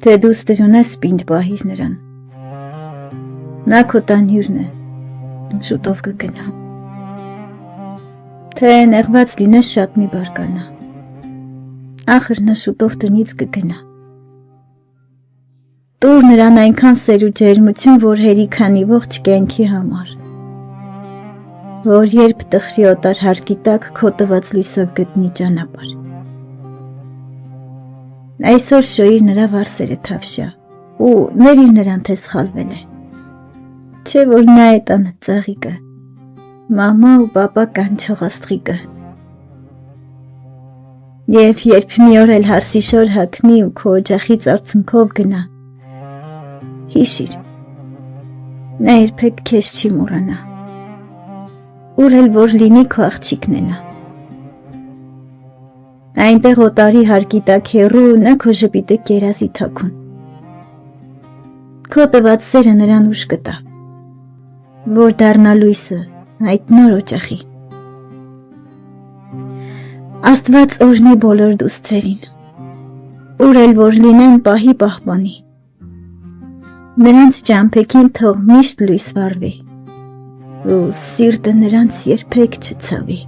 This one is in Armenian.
թե դու ստերունես պինդ պահիր նրան։ Նա քո տանյուրն է, շուտով կգնա։ Թե նեղված լինես շատ մի բարկանա, ախր նա շուտով տնից կգնա։ Տուր նրան այնքան սեր ու ջերմություն, որ հերիքանի ողջ կյանքի համար, որ երբ տխրի օտար հարկի տակ քո տված լույսով գտնի ճանապարհ։ Այսօր շոյիր նրա վարսերը թավշյա ու ներիր նրան, թե սխալվել է, չէ որ նա է տանը ծաղիկը, մամա ու պապա կանչող աստղիկը։ Եվ երբ մի օր էլ հարսի շոր հագնի ու քո օջախից արցունքով գնա, հիշիր, նա երբեք քեզ չի մոռանա, ուր էլ որ լինի քո աղջիկն է նա։ Այնտեղ օտարի հարկի տակ հեռու նա քո ժպիտը կերազի թաքուն։ Քո տված սերը նրան ուժ կտա, որ դառնա լույսը այդ նոր օջախի։ Աստված օրհնի բոլոր դուստրերին, ուր էլ որ լինեն պահի պահպանի, նրանց ճամփեքին թող միշտ լույս վառվի ու սիրտը նրանց երբեք չցավի։